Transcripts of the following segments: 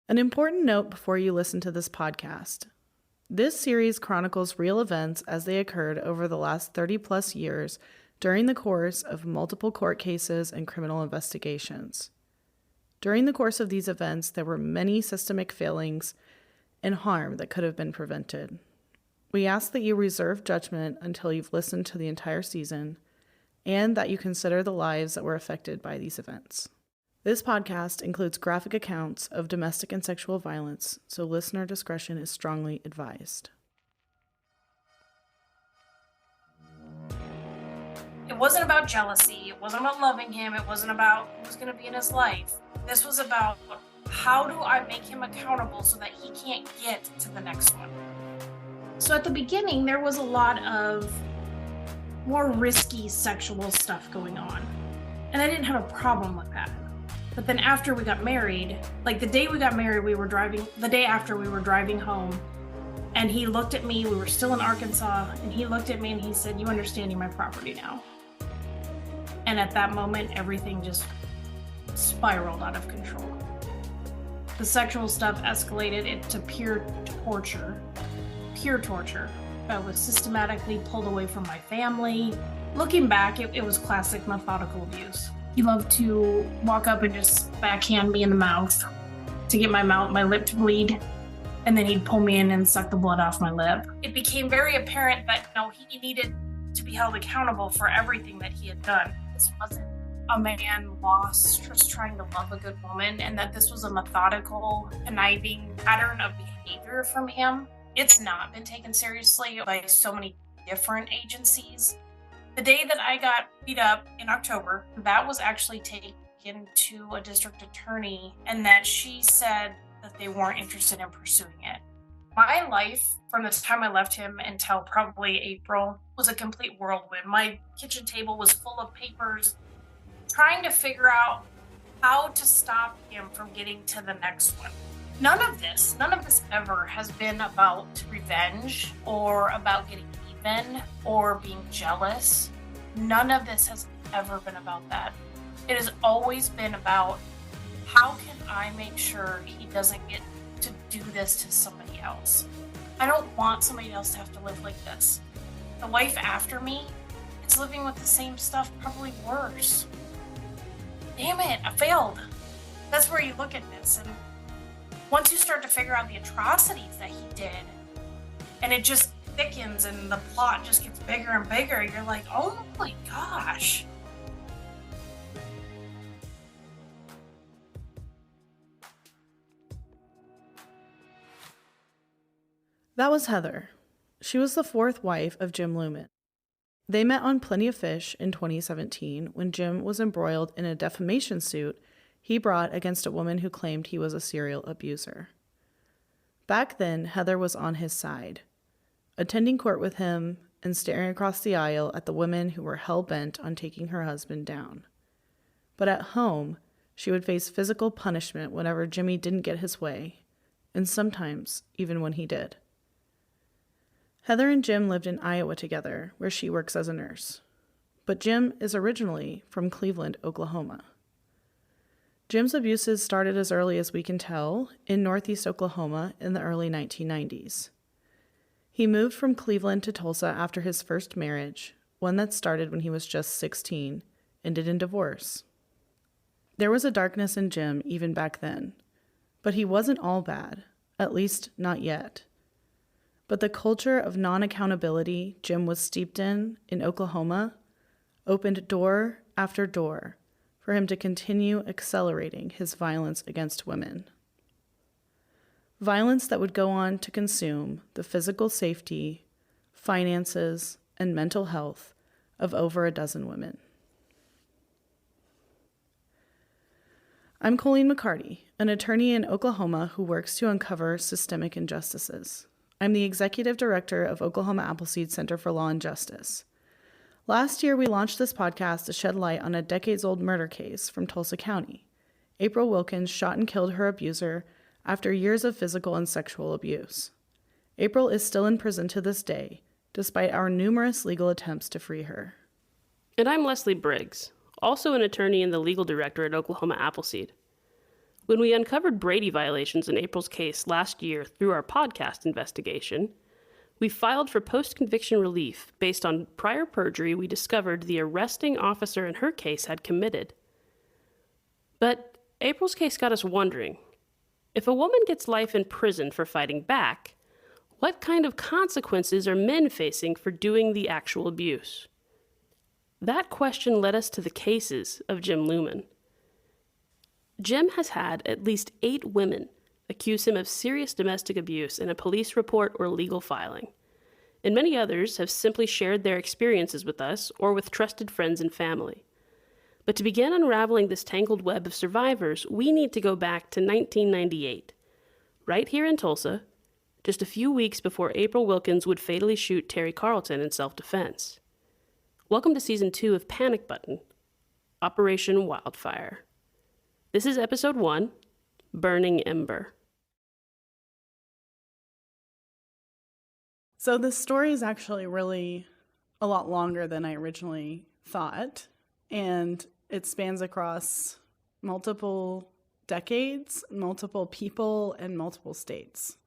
An important note before you listen to this podcast. This series chronicles real events as they occurred over the last 30-plus years during the course of multiple court cases and criminal investigations. During the course of these events, there were many systemic failings and harm that could have been prevented. We ask that you reserve judgment until you've listened to the entire season and that you consider the lives that were affected by these events. This podcast includes graphic accounts of domestic and sexual violence, so listener discretion is strongly advised. It wasn't about jealousy. It wasn't about loving him. It wasn't about who was going to be in his life. This was about how do I make him accountable so that he can't get to the next one. So at the beginning, there was a lot of more risky sexual stuff going on. And I didn't have a problem with that. But then after we got married, like the day we got married, the day after we were driving home, and he looked at me, we were still in Arkansas, and he looked at me and he said, "You understand you're my property now." And at that moment, everything just spiraled out of control. The sexual stuff escalated into pure torture. I was systematically pulled away from my family. Looking back, it was classic methodical abuse. He loved to walk up and just backhand me in the mouth to get my lip to bleed. And then he'd pull me in and suck the blood off my lip. It became very apparent that, he needed to be held accountable for everything that he had done. This wasn't a man lost just trying to love a good woman, and that this was a methodical, conniving pattern of behavior from him. It's not been taken seriously by so many different agencies. The day that I got beat up in October, that was actually taken to a district attorney, and that she said that they weren't interested in pursuing it. My life, from the time I left him until probably April, was a complete whirlwind. My kitchen table was full of papers, trying to figure out how to stop him from getting to the next one. None of this ever has been about revenge or about getting even or being jealous. None of this has ever been about that. It has always been about how can I make sure he doesn't get to do this to somebody else. I don't want somebody else to have to live like this. The wife after me is living with the same stuff, probably worse. Damn it, I failed. That's where you look at this, and once you start to figure out the atrocities that he did, and it just thickens and the plot just gets bigger and bigger, you're like, oh my gosh. That was Heather. She was the fourth wife of Jim Lumet. They met on Plenty of Fish in 2017 when Jim was embroiled in a defamation suit he brought against a woman who claimed he was a serial abuser. Back then, Heather was on his side, attending court with him and staring across the aisle at the women who were hell-bent on taking her husband down. But at home, she would face physical punishment whenever Jimmy didn't get his way, and sometimes even when he did. Heather and Jim lived in Iowa together, where she works as a nurse. But Jim is originally from Cleveland, Oklahoma. Jim's abuses started as early as we can tell in northeast Oklahoma in the early 1990s. He moved from Cleveland to Tulsa after his first marriage, one that started when he was just 16, ended in divorce. There was a darkness in Jim even back then, but he wasn't all bad, at least not yet. But the culture of non-accountability Jim was steeped in Oklahoma opened door after door for him to continue accelerating his violence against women. Violence that would go on to consume the physical safety, finances, and mental health of over a dozen women. I'm Colleen McCarty, an attorney in Oklahoma who works to uncover systemic injustices. I'm the executive director of Oklahoma Appleseed Center for Law and Justice. Last year, we launched this podcast to shed light on a decades-old murder case from Tulsa County. April Wilkens shot and killed her abuser after years of physical and sexual abuse. April is still in prison to this day, despite our numerous legal attempts to free her. And I'm Leslie Briggs, also an attorney and the legal director at Oklahoma Appleseed. When we uncovered Brady violations in April's case last year through our podcast investigation, we filed for post-conviction relief based on prior perjury we discovered the arresting officer in her case had committed. But April's case got us wondering, if a woman gets life in prison for fighting back, what kind of consequences are men facing for doing the actual abuse? That question led us to the cases of Jim Lumen. Jim has had at least 8 women accuse him of serious domestic abuse in a police report or legal filing, and many others have simply shared their experiences with us or with trusted friends and family. But to begin unraveling this tangled web of survivors, we need to go back to 1998, right here in Tulsa, just a few weeks before April Wilkens would fatally shoot Terry Carlton in self-defense. Welcome to Season 2 of Panic Button, Operation Wildfire. This is Episode 1, Burning Ember. So this story is actually really a lot longer than I originally thought, and it spans across multiple decades, multiple people, and multiple states.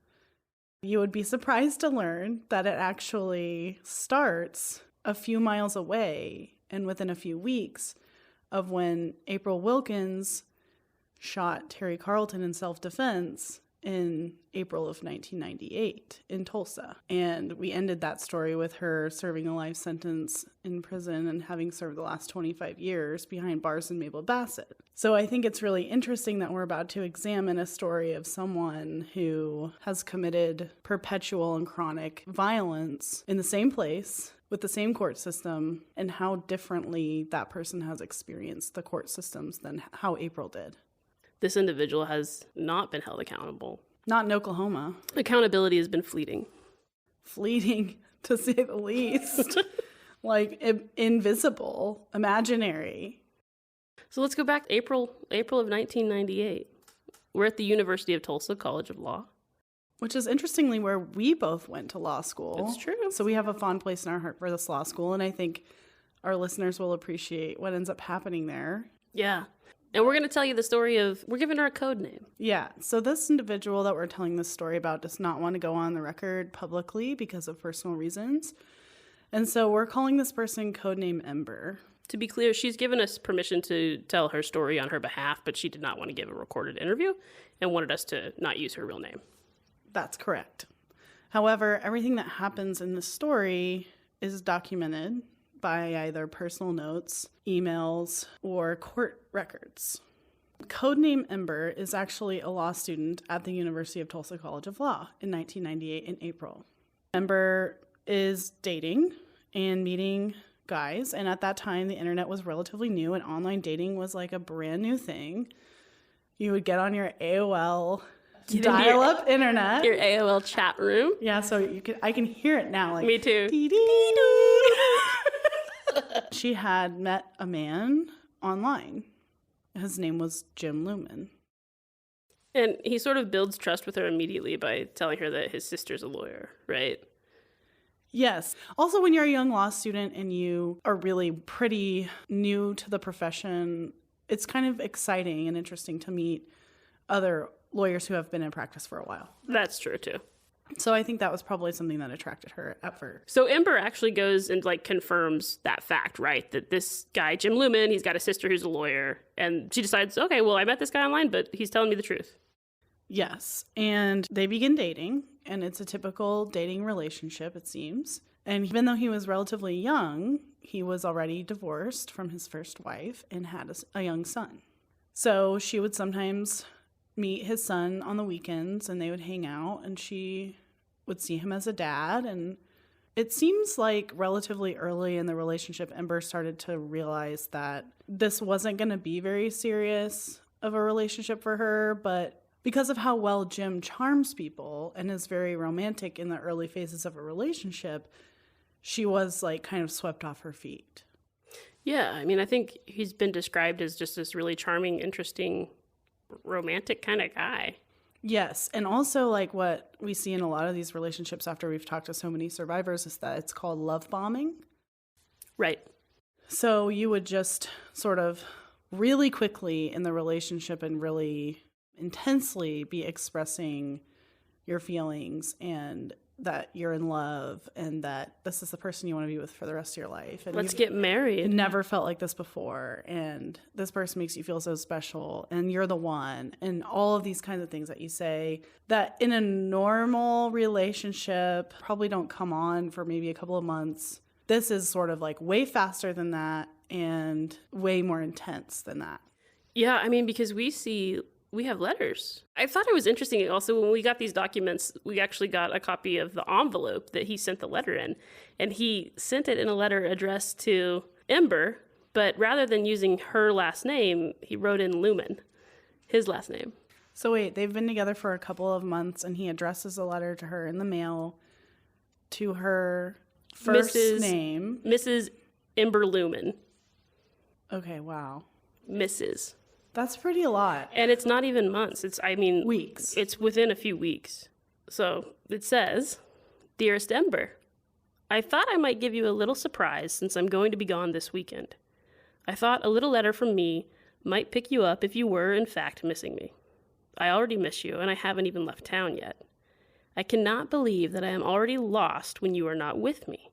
You would be surprised to learn that it actually starts a few miles away and within a few weeks of when April Wilkens shot Terry Carlton in self-defense in April of 1998 in Tulsa. And we ended that story with her serving a life sentence in prison and having served the last 25 years behind bars in Mabel Bassett. So I think it's really interesting that we're about to examine a story of someone who has committed perpetual and chronic violence in the same place with the same court system, and how differently that person has experienced the court systems than how April did. This individual has not been held accountable. Not in Oklahoma. Accountability has been fleeting. Fleeting, to say the least. Like, invisible, imaginary. So let's go back to April of 1998. We're at the University of Tulsa College of Law. Which is interestingly where we both went to law school. It's true. So we have a fond place in our heart for this law school, and I think our listeners will appreciate what ends up happening there. Yeah. And we're going to tell you the story of, we're giving her a code name. Yeah. So this individual that we're telling this story about does not want to go on the record publicly because of personal reasons. And so we're calling this person codename Ember. To be clear, she's given us permission to tell her story on her behalf, but she did not want to give a recorded interview and wanted us to not use her real name. That's correct. However, everything that happens in the story is documented by either personal notes, emails, or court records. Codename Ember is actually a law student at the University of Tulsa College of Law in 1998 in April. Ember is dating and meeting guys, and at that time the internet was relatively new and online dating was like a brand new thing. You would get on your AOL dial-up internet. Your AOL chat room. Yeah, so I can hear it now. Like, me too. She had met a man online. His name was Jim Lumen. And he sort of builds trust with her immediately by telling her that his sister's a lawyer, right? Yes. Also, when you're a young law student and you are really pretty new to the profession, it's kind of exciting and interesting to meet other lawyers who have been in practice for a while. That's true, too. So I think that was probably something that attracted her at first. So Ember actually goes and confirms that fact, right? That this guy, Jim Lumen, he's got a sister who's a lawyer. And she decides, okay, well, I met this guy online, but he's telling me the truth. Yes. And they begin dating, and it's a typical dating relationship, it seems. And even though he was relatively young, he was already divorced from his first wife and had a young son. So she would sometimes meet his son on the weekends and they would hang out, and she would see him as a dad. And it seems like relatively early in the relationship, Ember started to realize that this wasn't going to be very serious of a relationship for her, but because of how well Jim charms people and is very romantic in the early phases of a relationship, she was kind of swept off her feet. Yeah, I mean, I think he's been described as just this really charming, interesting, romantic kind of guy. Yes, and also what we see in a lot of these relationships after we've talked to so many survivors is that it's called love bombing. Right. So you would just sort of really quickly in the relationship and really intensely be expressing your feelings and that you're in love and that this is the person you want to be with for the rest of your life. And Let's get married. Never felt like this before. And this person makes you feel so special and you're the one. And all of these kinds of things that you say that in a normal relationship probably don't come on for maybe a couple of months. This is sort of like way faster than that and way more intense than that. Yeah, I mean, because we have letters. I thought it was interesting also when we got these documents, we actually got a copy of the envelope that he sent the letter in. And he sent it in a letter addressed to Ember, but rather than using her last name, he wrote in Lumen, his last name. So wait, they've been together for a couple of months and he addresses a letter to her in the mail to her first name. Mrs. Ember Lumen. Okay, wow. Mrs. That's pretty a lot. And it's not even months. Weeks. It's within a few weeks. So it says, Dearest Ember, I thought I might give you a little surprise since I'm going to be gone this weekend. I thought a little letter from me might pick you up if you were, in fact, missing me. I already miss you, and I haven't even left town yet. I cannot believe that I am already lost when you are not with me.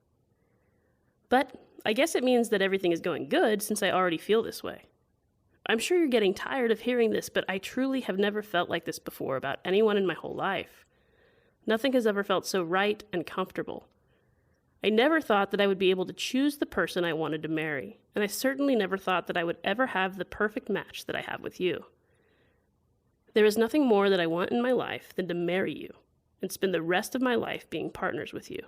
But I guess it means that everything is going good since I already feel this way. I'm sure you're getting tired of hearing this, but I truly have never felt like this before about anyone in my whole life. Nothing has ever felt so right and comfortable. I never thought that I would be able to choose the person I wanted to marry, and I certainly never thought that I would ever have the perfect match that I have with you. There is nothing more that I want in my life than to marry you and spend the rest of my life being partners with you.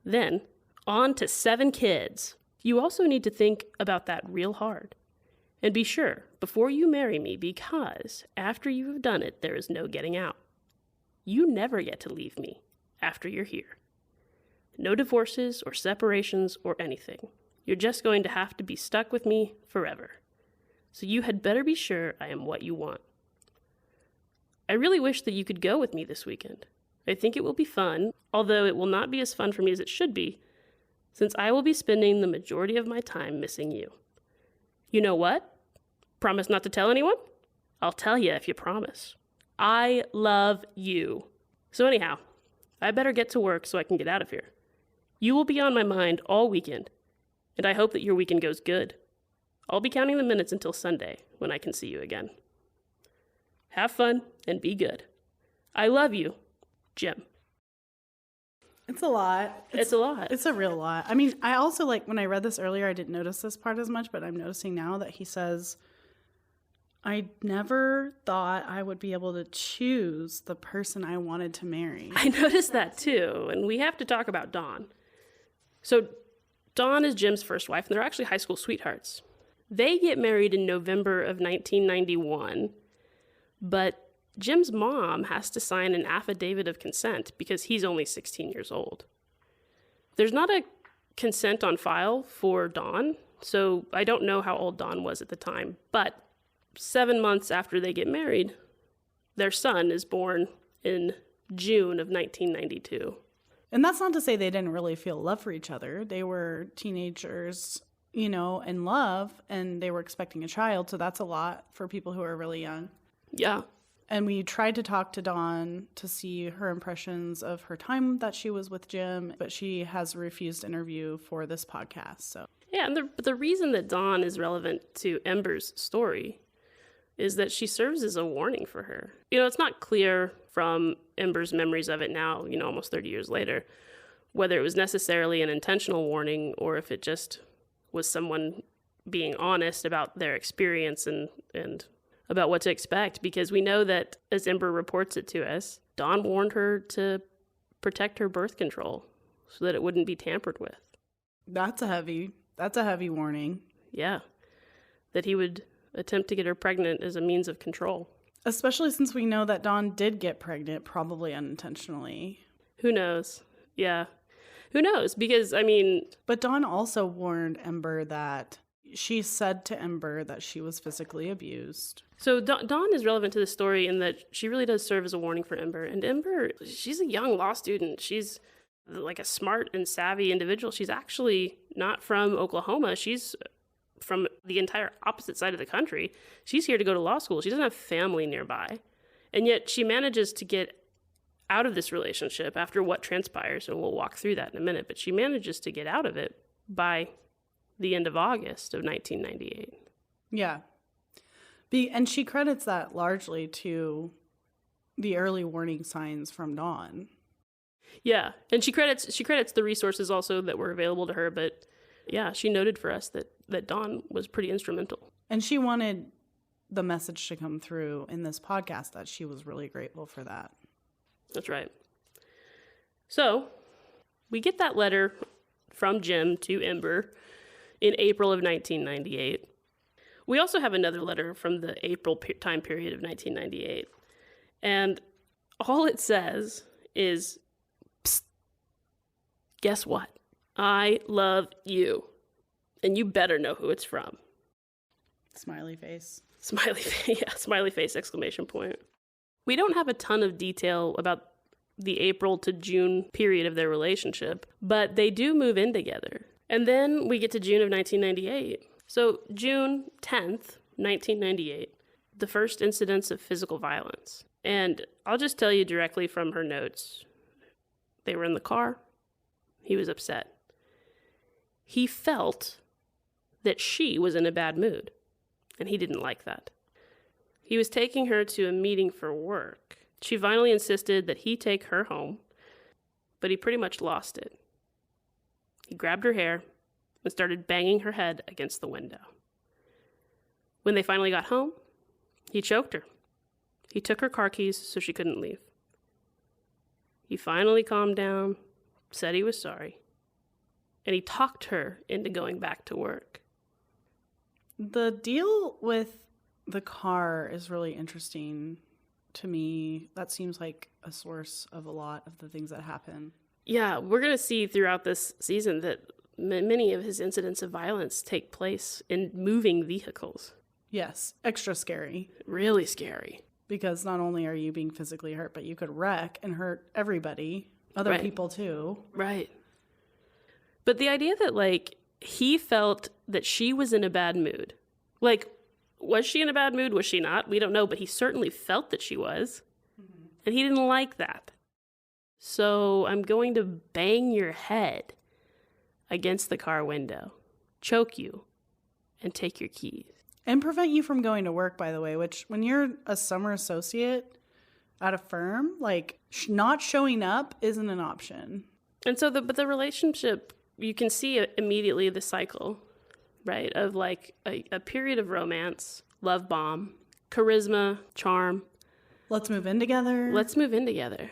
Then, on to 7 kids. You also need to think about that real hard. And be sure, before you marry me, because after you have done it, there is no getting out. You never get to leave me after you're here. No divorces or separations or anything. You're just going to have to be stuck with me forever. So you had better be sure I am what you want. I really wish that you could go with me this weekend. I think it will be fun, although it will not be as fun for me as it should be, since I will be spending the majority of my time missing you. You know what? Promise not to tell anyone? I'll tell you if you promise. I love you. So anyhow, I better get to work so I can get out of here. You will be on my mind all weekend, and I hope that your weekend goes good. I'll be counting the minutes until Sunday when I can see you again. Have fun and be good. I love you, Jim. It's a lot. It's a lot. It's a real lot. I mean, I also, when I read this earlier, I didn't notice this part as much, but I'm noticing now that he says, I never thought I would be able to choose the person I wanted to marry. I noticed that too, and we have to talk about Dawn. So Dawn is Jim's first wife, and they're actually high school sweethearts. They get married in November of 1991, but Jim's mom has to sign an affidavit of consent because he's only 16 years old. There's not a consent on file for Dawn, so I don't know how old Dawn was at the time, but 7 months after they get married, their son is born in June of 1992. And that's not to say they didn't really feel love for each other. They were teenagers, in love, and they were expecting a child, so that's a lot for people who are really young. Yeah. And we tried to talk to Dawn to see her impressions of her time that she was with Jim, but she has refused interview for this podcast. So yeah, and the reason that Dawn is relevant to Ember's story is that she serves as a warning for her. It's not clear from Ember's memories of it now, almost 30 years later, whether it was necessarily an intentional warning or if it just was someone being honest about their experience and about what to expect, because we know that, as Ember reports it to us, Dawn warned her to protect her birth control so that it wouldn't be tampered with. That's a heavy warning. Yeah, that he would attempt to get her pregnant as a means of control. Especially since we know that Dawn did get pregnant, probably unintentionally. Who knows? Yeah. Who knows? Because, But Dawn also warned Ember that she said to Ember that she was physically abused. So Dawn is relevant to the story in that she really does serve as a warning for Ember. And Ember, she's a young law student. She's like a smart and savvy individual. She's actually not from Oklahoma. She's from the entire opposite side of the country. She's here to go to law school. She doesn't have family nearby. And yet she manages to get out of this relationship after what transpires, and we'll walk through that in a minute, but she manages to get out of it by the end of August of 1998. Yeah. And she credits that largely to the early warning signs from Dawn. Yeah, and she credits the resources also that were available to her, but yeah, she noted for us that Dawn was pretty instrumental. And she wanted the message to come through in this podcast that she was really grateful for that. That's right. So, we get that letter from Jim to Ember in April of 1998. We also have another letter from the April time period of 1998. And all it says is, "Psst, guess what? I love you. And you better know who it's from." Smiley face. Smiley face, exclamation point. We don't have a ton of detail about the April to June period of their relationship, but they do move in together. And then we get to June of 1998. So June 10th, 1998, the first incidents of physical violence. And I'll just tell you directly from her notes. They were in the car. He was upset. He felt that she was in a bad mood, and he didn't like that. He was taking her to a meeting for work. She finally insisted that he take her home, but he pretty much lost it. He grabbed her hair and started banging her head against the window. When they finally got home, he choked her. He took her car keys so she couldn't leave. He finally calmed down, said he was sorry, and he talked her into going back to work. The deal with the car is really interesting to me. That seems like a source of a lot of the things that happen. Yeah, we're going to see throughout this season that many of his incidents of violence take place in moving vehicles. Yes, extra scary. Really scary. Because not only are you being physically hurt, but you could wreck and hurt everybody, other people too. Right. But the idea that, like, he felt that she was in a bad mood. Like, was she in a bad mood? Was she not? We don't know, but he certainly felt that she was. Mm-hmm. And he didn't like that. So I'm going to bang your head against the car window, choke you, and take your keys. And prevent you from going to work, by the way, which when you're a summer associate at a firm, like not showing up isn't an option. And so but the relationship, you can see immediately the cycle, right? Of like a period of romance, love bomb, charisma, charm. Let's move in together.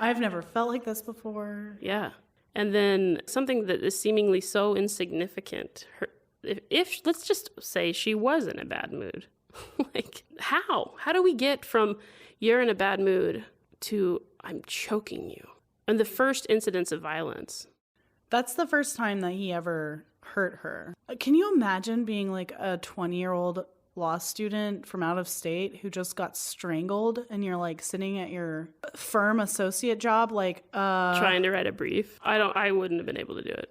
I've never felt like this before. Yeah. And then something that is seemingly so insignificant. If let's just say she was in a bad mood. Like, how? How do we get from you're in a bad mood to I'm choking you? And the first incidents of violence. That's the first time that he ever hurt her. Can you imagine being like a 20-year-old law student from out of state who just got strangled and you're like sitting at your firm associate job like trying to write a brief? I wouldn't have been able to do it.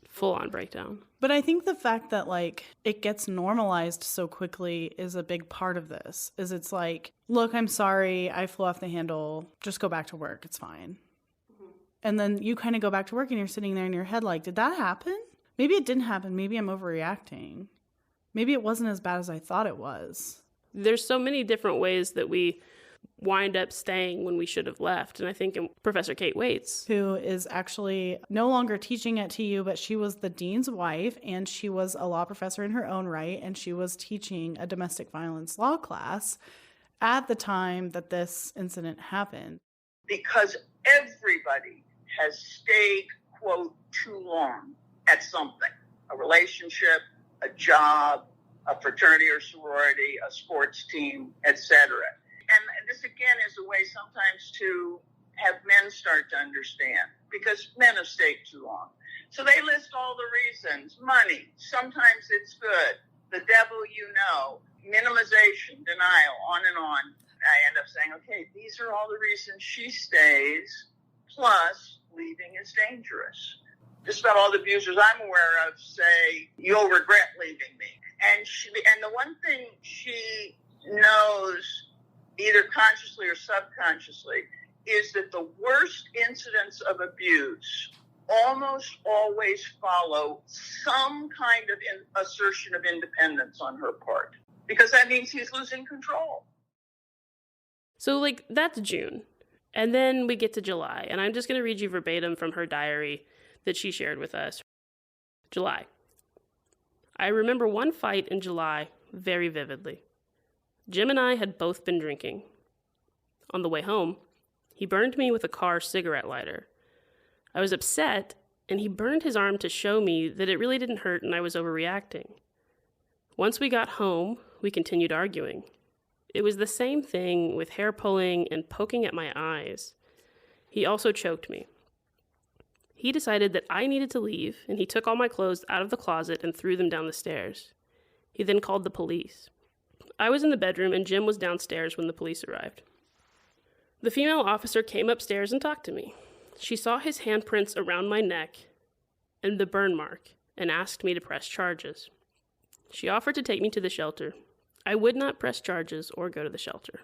Full on breakdown. But I think the fact that like it gets normalized so quickly is a big part of this. Is it's like, look, I'm sorry, I flew off the handle. Just go back to work. It's fine. Mm-hmm. And then you kind of go back to work and you're sitting there in your head like, did that happen? Maybe it didn't happen. Maybe I'm overreacting. Maybe it wasn't as bad as I thought it was. There's so many different ways that we wind up staying when we should have left. And I think Professor Kate Waits, who is actually no longer teaching at TU, but she was the dean's wife, and she was a law professor in her own right, and she was teaching a domestic violence law class at the time that this incident happened. Because everybody has stayed, quote, too long at something, a relationship, a job, a fraternity or sorority, a sports team, etc. And this, again, is a way sometimes to have men start to understand, because men have stayed too long. So they list all the reasons. Money, sometimes it's good. The devil you know, minimization, denial, on and on. I end up saying, okay, these are all the reasons she stays, plus leaving is dangerous. Just about all the abusers I'm aware of say, you'll regret leaving me. And the one thing she knows either consciously or subconsciously, is that the worst incidents of abuse almost always follow some kind of assertion of independence on her part, because that means he's losing control. So, like, that's June. And then we get to July, and I'm just going to read you verbatim from her diary that she shared with us. July. I remember one fight in July very vividly. Jim and I had both been drinking. On the way home, he burned me with a car cigarette lighter. I was upset, and he burned his arm to show me that it really didn't hurt and I was overreacting. Once we got home, we continued arguing. It was the same thing with hair pulling and poking at my eyes. He also choked me. He decided that I needed to leave, and he took all my clothes out of the closet and threw them down the stairs. He then called the police. I was in the bedroom, and Jim was downstairs when the police arrived. The female officer came upstairs and talked to me. She saw his handprints around my neck and the burn mark and asked me to press charges. She offered to take me to the shelter. I would not press charges or go to the shelter.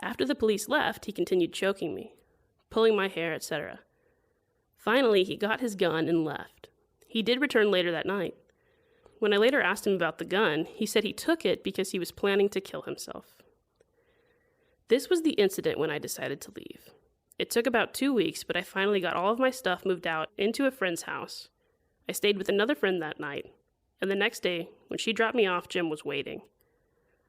After the police left, he continued choking me, pulling my hair, etc. Finally, he got his gun and left. He did return later that night. When I later asked him about the gun, he said he took it because he was planning to kill himself. This was the incident when I decided to leave. It took about 2 weeks, but I finally got all of my stuff moved out into a friend's house. I stayed with another friend that night, and the next day, when she dropped me off, Jim was waiting.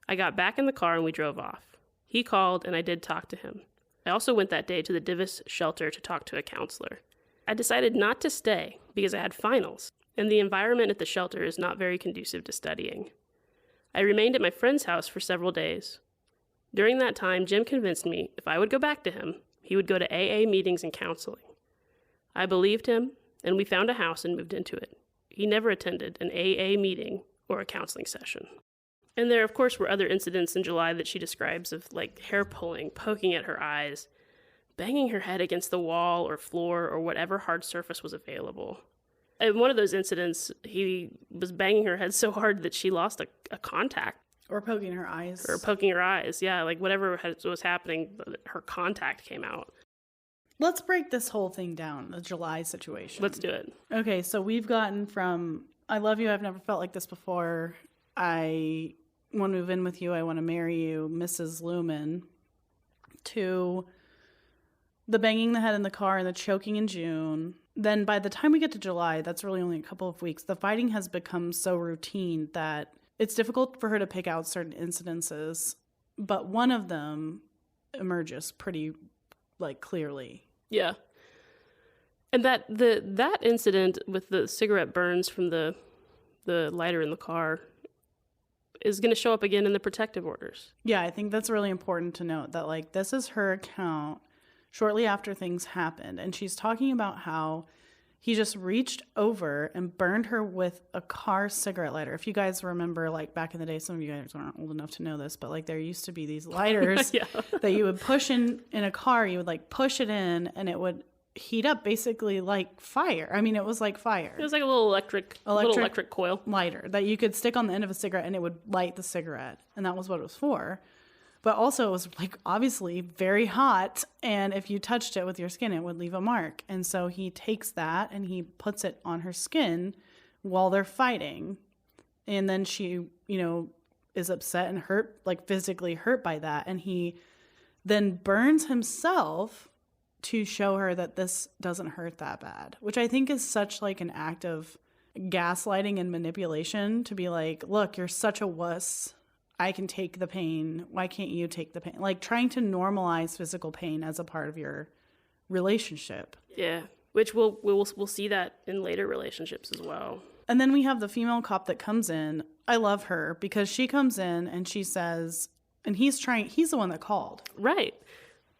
I got back in the car and we drove off. He called, and I did talk to him. I also went that day to the Divis shelter to talk to a counselor. I decided not to stay because I had finals, and the environment at the shelter is not very conducive to studying. I remained at my friend's house for several days. During that time, Jim convinced me if I would go back to him, he would go to AA meetings and counseling. I believed him, and we found a house and moved into it. He never attended an AA meeting or a counseling session. And there, of course, were other incidents in July that she describes of, like, hair pulling, poking at her eyes, banging her head against the wall or floor or whatever hard surface was available. In one of those incidents, he was banging her head so hard that she lost a contact. Or poking her eyes. Or poking her eyes, yeah. Like, whatever was happening, her contact came out. Let's break this whole thing down, the July situation. Let's do it. Okay, so we've gotten from, I love you, I've never felt like this before, I want to move in with you, I want to marry you, Mrs. Lumen, to the banging the head in the car and the choking in June. Then by the time we get to July, that's really only a couple of weeks, the fighting has become so routine that it's difficult for her to pick out certain incidences, but one of them emerges pretty, like, clearly. Yeah. And that incident with the cigarette burns from the lighter in the car is going to show up again in the protective orders. Yeah, I think that's really important to note that, like, this is her account shortly after things happened, and she's talking about how he just reached over and burned her with a car cigarette lighter. If you guys remember, like, back in the day, some of you guys aren't old enough to know this, but, like, there used to be these lighters yeah. that you would push in a car. You would, like, push it in, and it would heat up basically like fire. I mean, it was like fire. It was like a little electric coil. Lighter that you could stick on the end of a cigarette, and it would light the cigarette. And that was what it was for. But also it was, like, obviously very hot, and if you touched it with your skin, it would leave a mark. And so he takes that and he puts it on her skin while they're fighting. And then she, is upset and hurt, like physically hurt by that. And he then burns himself to show her that this doesn't hurt that bad, which I think is such, like, an act of gaslighting and manipulation, to be like, look, you're such a wuss. I can take the pain. Why can't you take the pain? Like, trying to normalize physical pain as a part of your relationship. Yeah, which we'll see that in later relationships as well. And then we have the female cop that comes in. I love her because she comes in and she says, and he's the one that called. Right.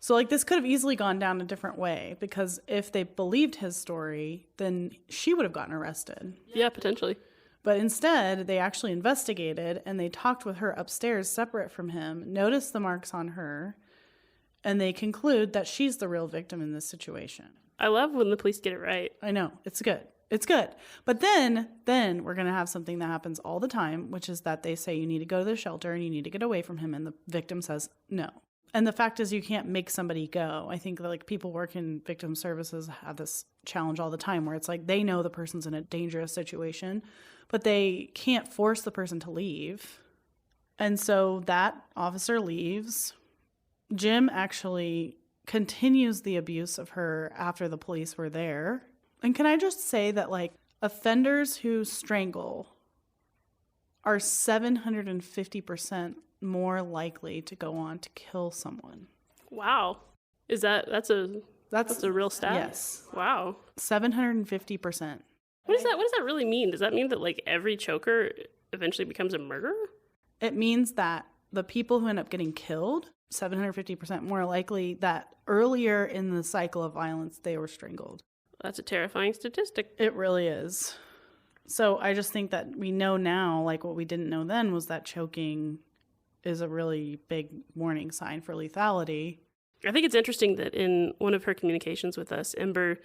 So, like, this could have easily gone down a different way, because if they believed his story, then she would have gotten arrested. Yeah, potentially. But instead, they actually investigated, and they talked with her upstairs separate from him, noticed the marks on her, and they conclude that she's the real victim in this situation. I love when the police get it right. I know. It's good. It's good. But then we're going to have something that happens all the time, which is that they say you need to go to the shelter and you need to get away from him. And the victim says no. And the fact is you can't make somebody go. I think that, like, people work in victim services have this challenge all the time where it's like they know the person's in a dangerous situation, but they can't force the person to leave. And so that officer leaves. Jim actually continues the abuse of her after the police were there. And can I just say that, like, offenders who strangle are 750% more likely to go on to kill someone. Wow. That's a real stat? Yes. Wow. 750%. What does that really mean? Does that mean that, like, every choker eventually becomes a murderer? It means that the people who end up getting killed, 750% more likely that earlier in the cycle of violence they were strangled. That's a terrifying statistic. It really is. So I just think that we know now, like, what we didn't know then was that choking is a really big warning sign for lethality. I think it's interesting that in one of her communications with us, Ember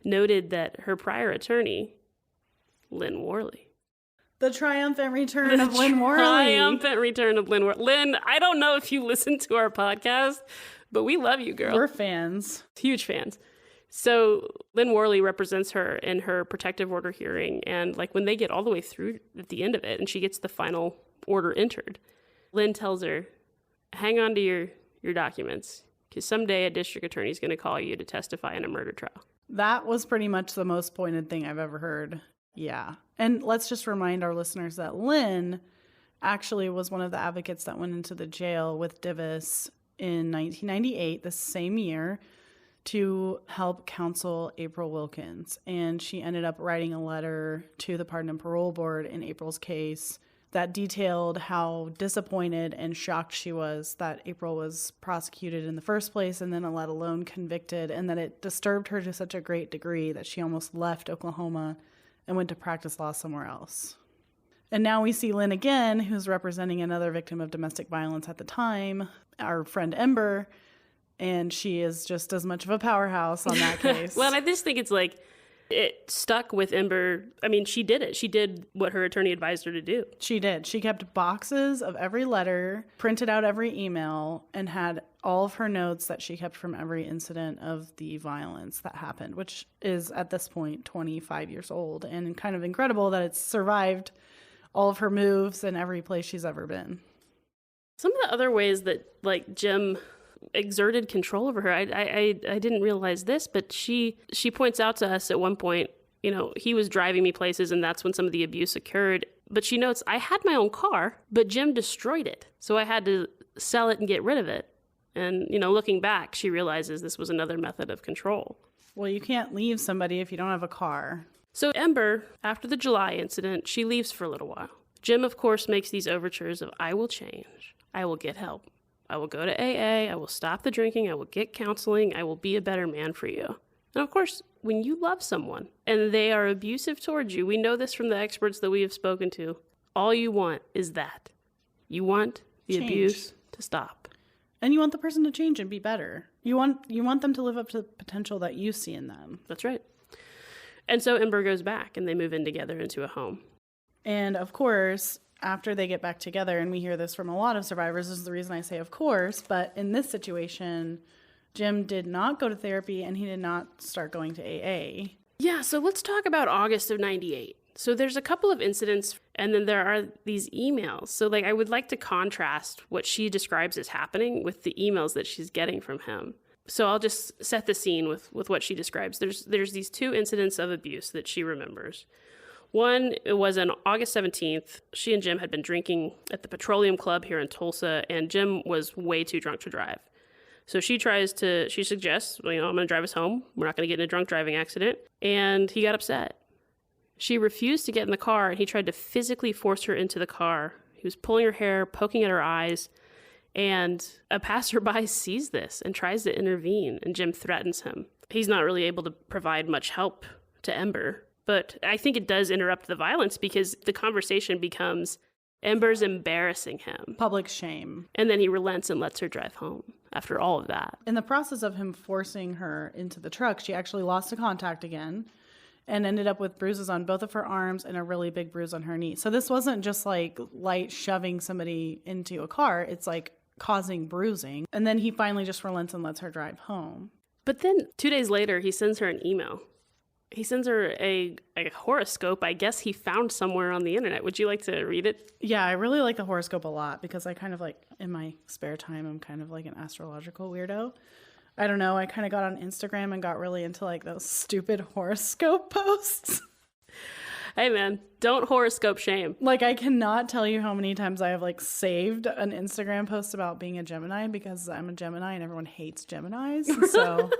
noted that her prior attorney, Lynn Worley. The triumphant return of Lynn Worley. Triumphant return of Lynn Worley. Lynn, I don't know if you listen to our podcast, but we love you, girl. We're fans. Huge fans. So Lynn Worley represents her in her protective order hearing. And, like, when they get all the way through at the end of it and she gets the final order entered, Lynn tells her, hang on to your documents, because someday a district attorney is going to call you to testify in a murder trial. That was pretty much the most pointed thing I've ever heard. Yeah. And let's just remind our listeners that Lynn actually was one of the advocates that went into the jail with Divis in 1998, the same year, to help counsel April Wilkens. And she ended up writing a letter to the Pardon and Parole Board in April's case that detailed how disappointed and shocked she was that April was prosecuted in the first place and then let alone convicted, and that it disturbed her to such a great degree that she almost left Oklahoma and went to practice law somewhere else. And now we see Lynn again, who's representing another victim of domestic violence at the time, our friend Ember, and she is just as much of a powerhouse on that case. Well, I just think it's like, it stuck with Ember. I mean, she did it. She did what her attorney advised her to do. She did. She kept boxes of every letter, printed out every email, and had all of her notes that she kept from every incident of the violence that happened, which is at this point 25 years old, and kind of incredible that it's survived all of her moves and every place she's ever been. Some of the other ways that, like, Jim exerted control over her, I didn't realize this, but she points out to us at one point, you know, he was driving me places and that's when some of the abuse occurred. But she notes, I had my own car, but Jim destroyed it. So I had to sell it and get rid of it. And, you know, looking back, she realizes this was another method of control. Well, you can't leave somebody if you don't have a car. So Ember, after the July incident, she leaves for a little while. Jim, of course, makes these overtures of, I will change. I will get help. I will go to AA, I will stop the drinking, I will get counseling, I will be a better man for you. And of course, when you love someone and they are abusive towards you, we know this from the experts that we have spoken to, all you want is that. You want the Change. Abuse to stop. And you want the person to change and be better. You want them to live up to the potential that you see in them. That's right. And so Ember goes back and they move in together into a home. And of course, after they get back together, and we hear this from a lot of survivors, this is the reason I say of course, but in this situation, Jim did not go to therapy and he did not start going to AA. Yeah, so let's talk about August of 98. So there's a couple of incidents, and then there are these emails. So, like, I would like to contrast what she describes as happening with the emails that she's getting from him. So I'll just set the scene with what she describes. There's these two incidents of abuse that she remembers. One, it was on August 17th. She and Jim had been drinking at the Petroleum Club here in Tulsa, and Jim was way too drunk to drive. So she suggests, well, you know, I'm going to drive us home. We're not going to get in a drunk driving accident. And he got upset. She refused to get in the car, and he tried to physically force her into the car. He was pulling her hair, poking at her eyes, and a passerby sees this and tries to intervene, and Jim threatens him. He's not really able to provide much help to Ember. But I think it does interrupt the violence because the conversation becomes Ember's embarrassing him. Public shame. And then he relents and lets her drive home after all of that. In the process of him forcing her into the truck, she actually lost the contact again. and ended up with bruises on both of her arms and a really big bruise on her knee. So this wasn't just like light shoving somebody into a car. It's like causing bruising. And then he finally just relents and lets her drive home. But then 2 days later, he sends her an email. He sends her a horoscope I guess he found somewhere on the internet. Would you like to read it? Yeah, I really like the horoscope a lot because I kind of like, in my spare time, I'm kind of like an astrological weirdo. I don't know, I kind of got on Instagram and got really into like those stupid horoscope posts. Hey man, don't horoscope shame. Like, I cannot tell you how many times I have like saved an Instagram post about being a Gemini because I'm a Gemini and everyone hates Geminis. So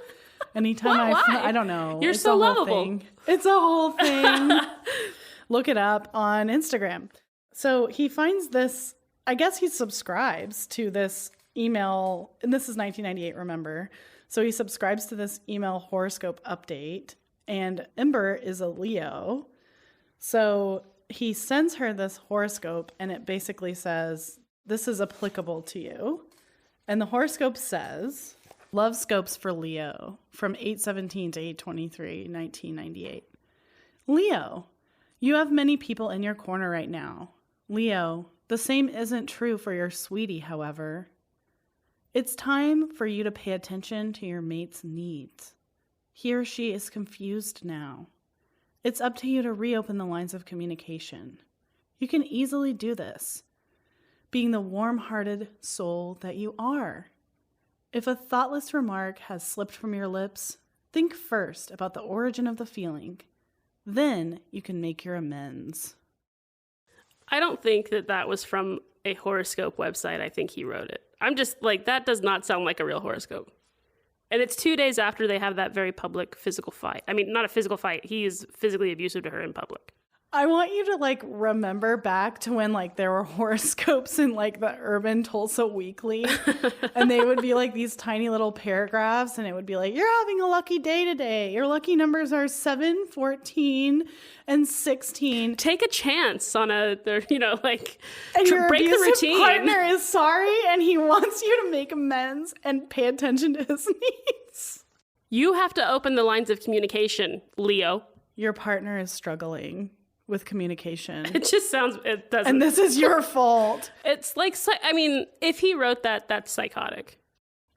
anytime Why? I don't know. You're it's so a whole lovable. thing. It's a whole thing. Look it up on Instagram. So he finds this, I guess he subscribes to this email, and this is 1998, remember? So he subscribes to this email horoscope update, and Ember is a Leo. So he sends her this horoscope, and it basically says, this is applicable to you. And the horoscope says, love scopes for Leo from 8/17 to 8/23, 1998. Leo, you have many people in your corner right now. Leo, the same isn't true for your sweetie, however. It's time for you to pay attention to your mate's needs. He or she is confused now. It's up to you to reopen the lines of communication. You can easily do this, being the warm-hearted soul that you are. If a thoughtless remark has slipped from your lips, think first about the origin of the feeling. Then you can make your amends. I don't think that was from a horoscope website. I think he wrote it. I'm just like, that does not sound like a real horoscope. And it's 2 days after they have that very public physical fight. I mean, not a physical fight. He is physically abusive to her in public. I want you to like remember back to when like there were horoscopes in like the Urban Tulsa Weekly and they would be like these tiny little paragraphs and it would be like, you're having a lucky day today. Your lucky numbers are 7, 14, and 16. Take a chance on like And your break the abusive routine. partner is sorry and he wants you to make amends and pay attention to his needs. You have to open the lines of communication, Leo. Your partner is struggling with communication. It just sounds, it doesn't. And this is your fault. It's like, I mean, if he wrote that, that's psychotic.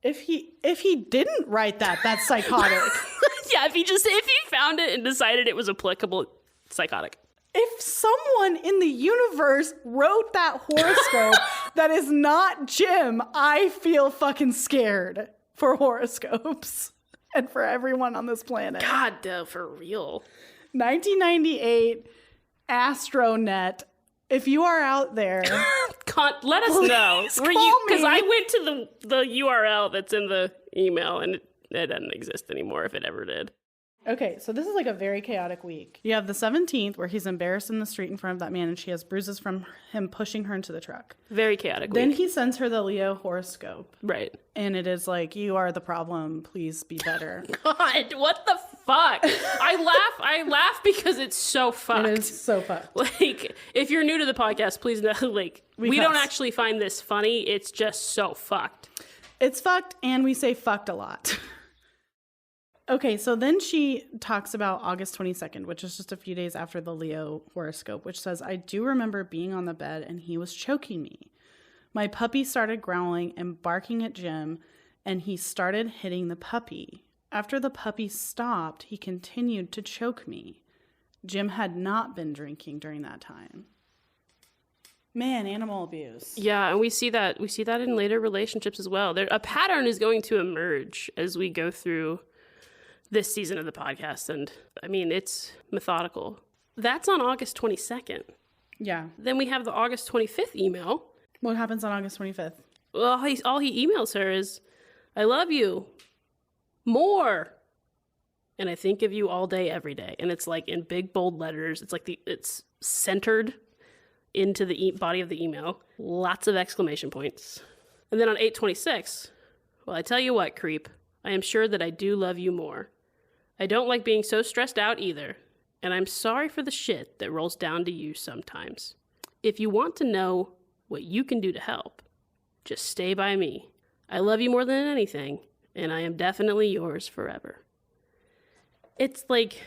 If he didn't write that, that's psychotic. Yeah, if he found it and decided it was applicable, psychotic. If someone in the universe wrote that horoscope that is not Jim, I feel fucking scared for horoscopes and for everyone on this planet. God, no, for real. 1998, Astronet. If you are out there, Let us know. Please call me. Because I went to the URL that's in the email and it doesn't exist anymore if it ever did. Okay, so this is like a very chaotic week. You have the 17th where he's embarrassed in the street in front of that man and she has bruises from him pushing her into the truck. Very chaotic Then week. he sends her the Leo horoscope. Right. And it is like, you are the problem, please be better. God, what the fuck? I laugh because it's so fucked. It is so fucked. Like, if you're new to the podcast, please know, like, we don't cuss. actually find this funny. It's just so fucked. It's fucked, and we say fucked a lot. Okay, so then she talks about August 22nd, which is just a few days after the Leo horoscope, which says, I do remember being on the bed and he was choking me. My puppy started growling and barking at Jim, and he started hitting the puppy. After the puppy stopped, he continued to choke me. Jim had not been drinking during that time. Man, animal abuse. Yeah, and we see that in later relationships as well. A pattern is going to emerge as we go through this season of the podcast, and I mean, it's methodical. That's on August 22nd. Yeah. Then we have the August 25th email. What happens on August 25th? Well, all he emails her is, I love you more, and I think of you all day, every day. And it's like in big, bold letters. It's like it's centered into the body of the email. Lots of exclamation points. And then on 8/26, well, I tell you what, creep, I am sure that I do love you more. I don't like being so stressed out either, and I'm sorry for the shit that rolls down to you sometimes. If you want to know what you can do to help, just stay by me. I love you more than anything, and I am definitely yours forever. It's like,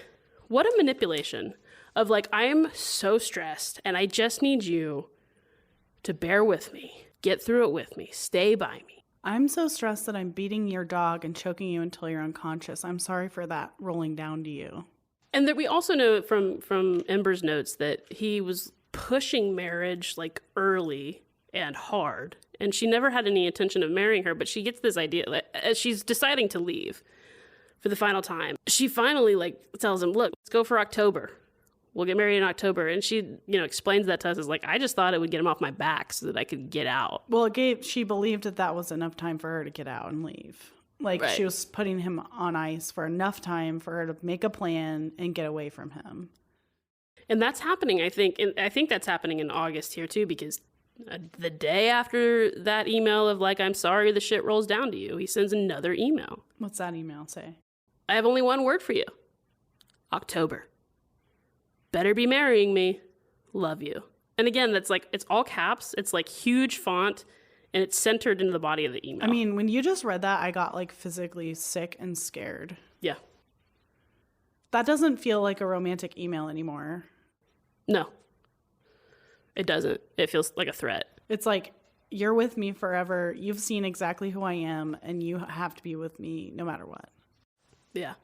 What a manipulation of like, I am so stressed and I just need you to bear with me, get through it with me, stay by me. I'm so stressed that I'm beating your dog and choking you until you're unconscious. I'm sorry for that rolling down to you. And that we also know from Ember's notes that he was pushing marriage like early and hard. And she never had any intention of marrying her, but she gets this idea that as she's deciding to leave for the final time, she finally like tells him, look, let's go for October. We'll get married in October. And she, explains that to us as like, I just thought it would get him off my back so that I could get out. Well, she believed that was enough time for her to get out and leave. Like, right. She was putting him on ice for enough time for her to make a plan and get away from him. And that's happening, I think. And I think that's happening in August here, too, because the day after that email of, like, I'm sorry the shit rolls down to you, he sends another email. What's that email say? I have only one word for you. October. Better be marrying me. Love you. And again, that's like, it's all caps. It's like huge font. And it's centered into the body of the email. I mean, when you just read that, I got like physically sick and scared. Yeah. That doesn't feel like a romantic email anymore. No. It doesn't. It feels like a threat. It's like, you're with me forever. You've seen exactly who I am, and you have to be with me no matter what. Yeah.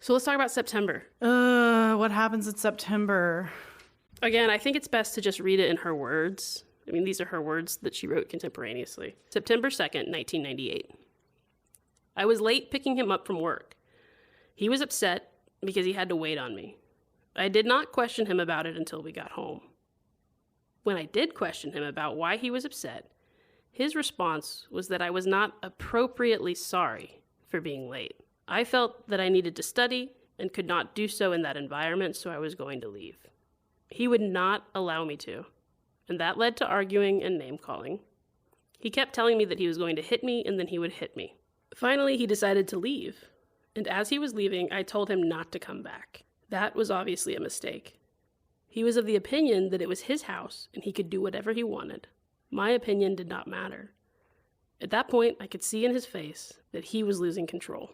So let's talk about September. What happens in September? Again, I think it's best to just read it in her words. I mean, these are her words that she wrote contemporaneously. September 2nd, 1998. I was late picking him up from work. He was upset because he had to wait on me. I did not question him about it until we got home. When I did question him about why he was upset, his response was that I was not appropriately sorry for being late. I felt that I needed to study and could not do so in that environment, so I was going to leave. He would not allow me to, and that led to arguing and name-calling. He kept telling me that he was going to hit me and then he would hit me. Finally, he decided to leave, and as he was leaving, I told him not to come back. That was obviously a mistake. He was of the opinion that it was his house and he could do whatever he wanted. My opinion did not matter. At that point, I could see in his face that he was losing control.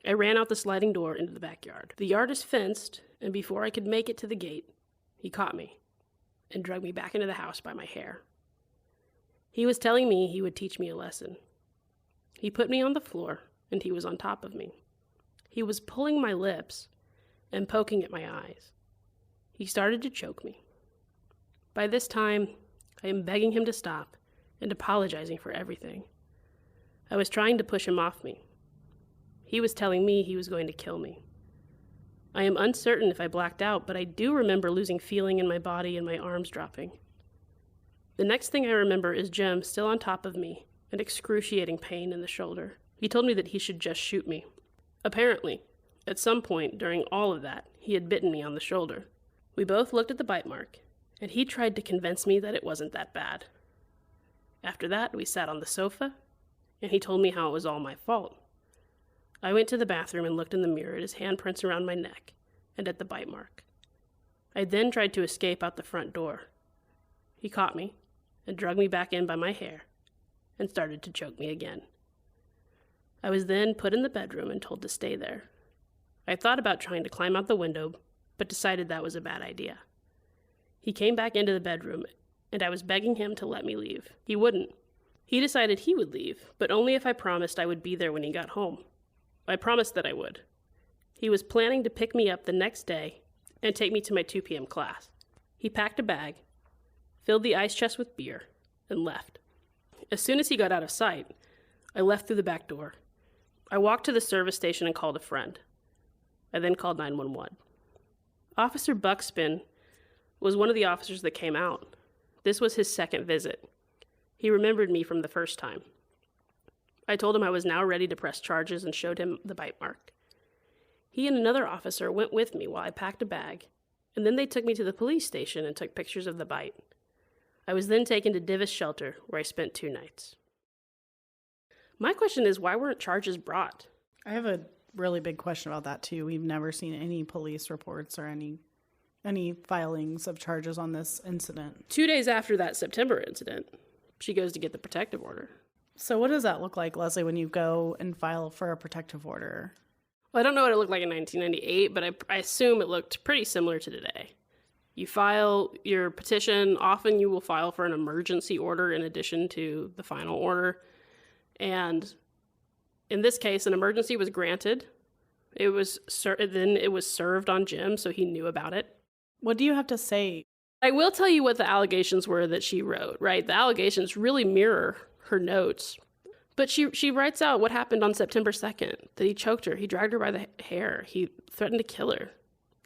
I ran out the sliding door into the backyard. The yard is fenced, and before I could make it to the gate, he caught me and dragged me back into the house by my hair. He was telling me he would teach me a lesson. He put me on the floor, and he was on top of me. He was pulling my lips and poking at my eyes. He started to choke me. By this time, I am begging him to stop and apologizing for everything. I was trying to push him off me. He was telling me he was going to kill me. I am uncertain if I blacked out, but I do remember losing feeling in my body and my arms dropping. The next thing I remember is Jim still on top of me and excruciating pain in the shoulder. He told me that he should just shoot me. Apparently, at some point during all of that, he had bitten me on the shoulder. We both looked at the bite mark, and he tried to convince me that it wasn't that bad. After that, we sat on the sofa, and he told me how it was all my fault. I went to the bathroom and looked in the mirror at his handprints around my neck and at the bite mark. I then tried to escape out the front door. He caught me and dragged me back in by my hair and started to choke me again. I was then put in the bedroom and told to stay there. I thought about trying to climb out the window, but decided that was a bad idea. He came back into the bedroom, and I was begging him to let me leave. He wouldn't. He decided he would leave, but only if I promised I would be there when he got home. I promised that I would. He was planning to pick me up the next day and take me to my 2 p.m. class. He packed a bag, filled the ice chest with beer, and left. As soon as he got out of sight, I left through the back door. I walked to the service station and called a friend. I then called 911. Officer Buckspin was one of the officers that came out. This was his second visit. He remembered me from the first time. I told him I was now ready to press charges and showed him the bite mark. He and another officer went with me while I packed a bag, and then they took me to the police station and took pictures of the bite. I was then taken to Divis Shelter, where I spent 2 nights. My question is, why weren't charges brought? I have a really big question about that, too. We've never seen any police reports or any filings of charges on this incident. 2 days after that September incident, she goes to get the protective order. So what does that look like, Leslie, when you go and file for a protective order? Well, I don't know what it looked like in 1998, but I assume it looked pretty similar to today. You file your petition. Often you will file for an emergency order in addition to the final order. And in this case, an emergency was granted. Then it was served on Jim, so he knew about it. What do you have to say? I will tell you what the allegations were that she wrote, right? The allegations really mirror her notes. But she writes out what happened on September 2nd, that he choked her, he dragged her by the hair, he threatened to kill her,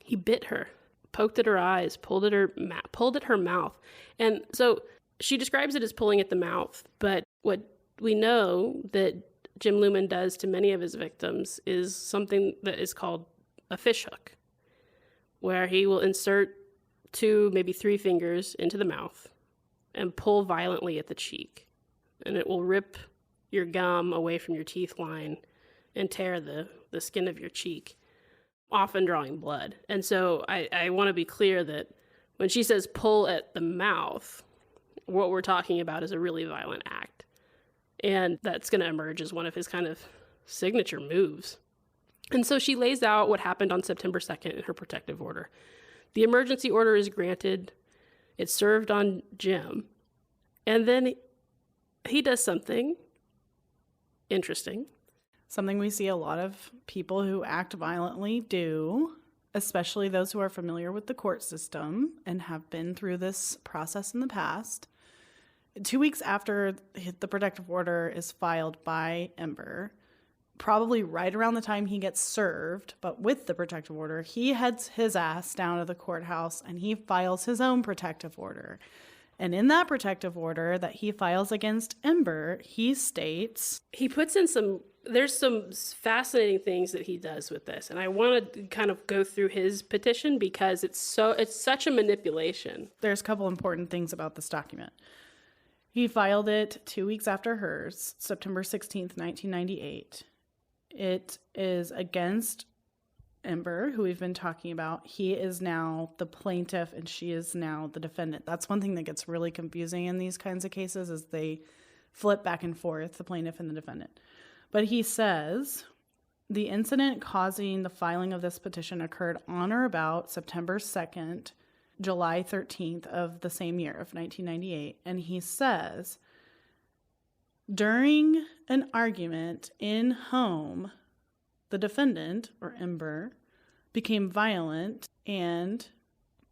he bit her, poked at her eyes, pulled at her mouth. And so she describes it as pulling at the mouth, but what we know that Jim Lumen does to many of his victims is something that is called a fishhook, where he will insert 2, maybe 3 fingers into the mouth and pull violently at the cheek. And it will rip your gum away from your teeth line and tear the skin of your cheek, often drawing blood. And so I want to be clear that when she says pull at the mouth, what we're talking about is a really violent act. And that's going to emerge as one of his kind of signature moves. And so she lays out what happened on September 2nd in her protective order. The emergency order is granted. It's served on Jim. And then he does something interesting. Something we see a lot of people who act violently do, especially those who are familiar with the court system and have been through this process in the past. 2 weeks after the protective order is filed by Ember, probably right around the time he gets served, but with the protective order, he heads his ass down to the courthouse and he files his own protective order. And in that protective order that he files against Ember, he states... He puts in there's some fascinating things that he does with this. And I want to kind of go through his petition because it's such a manipulation. There's a couple important things about this document. He filed it 2 weeks after hers, September 16th, 1998. It is against Ember, who we've been talking about. He is now the plaintiff and she is now the defendant. That's one thing that gets really confusing in these kinds of cases is they flip back and forth, the plaintiff and the defendant. But he says, the incident causing the filing of this petition occurred on or about September 2nd, July 13th of the same year of 1998. And he says, during an argument in home, the defendant, or Ember, became violent and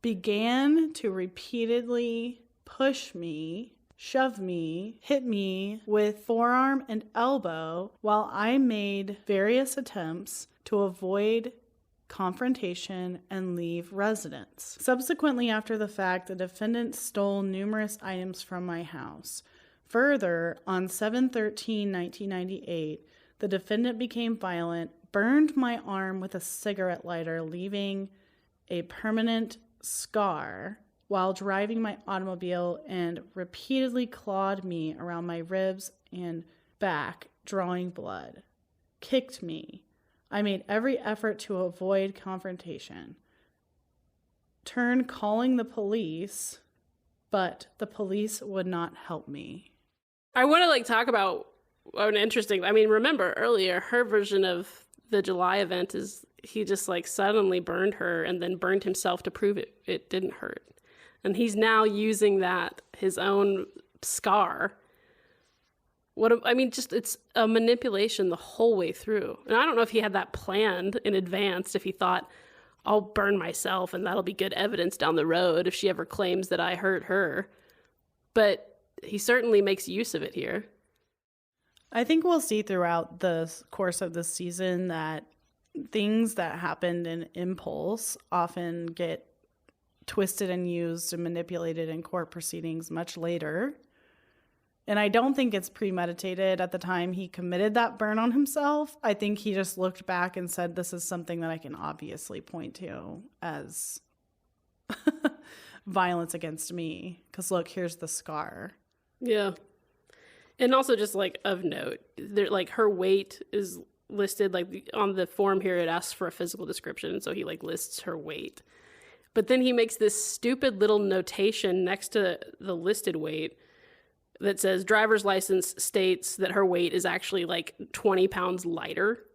began to repeatedly push me, shove me, hit me with forearm and elbow while I made various attempts to avoid confrontation and leave residence. Subsequently, after the fact, the defendant stole numerous items from my house. Further, on 7/13/1998, the defendant became violent, burned my arm with a cigarette lighter, leaving a permanent scar while driving my automobile, and repeatedly clawed me around my ribs and back, drawing blood. Kicked me. I made every effort to avoid confrontation. Turned calling the police, but the police would not help me. I want to talk about an interesting, remember earlier, her version of the July event is he just suddenly burned her and then burned himself to prove it didn't hurt. And he's now using that, his own scar. It's a manipulation the whole way through. And I don't know if he had that planned in advance, if he thought, I'll burn myself and that'll be good evidence down the road if she ever claims that I hurt her. But he certainly makes use of it here. I think we'll see throughout the course of this season that things that happened in impulse often get twisted and used and manipulated in court proceedings much later. And I don't think it's premeditated at the time he committed that burn on himself. I think he just looked back and said, this is something that I can obviously point to as violence against me. Because look, here's the scar. Yeah. And also just of note, her weight is listed on the form here. It asks for a physical description. So he lists her weight. But then he makes this stupid little notation next to the listed weight that says driver's license states that her weight is actually 20 pounds lighter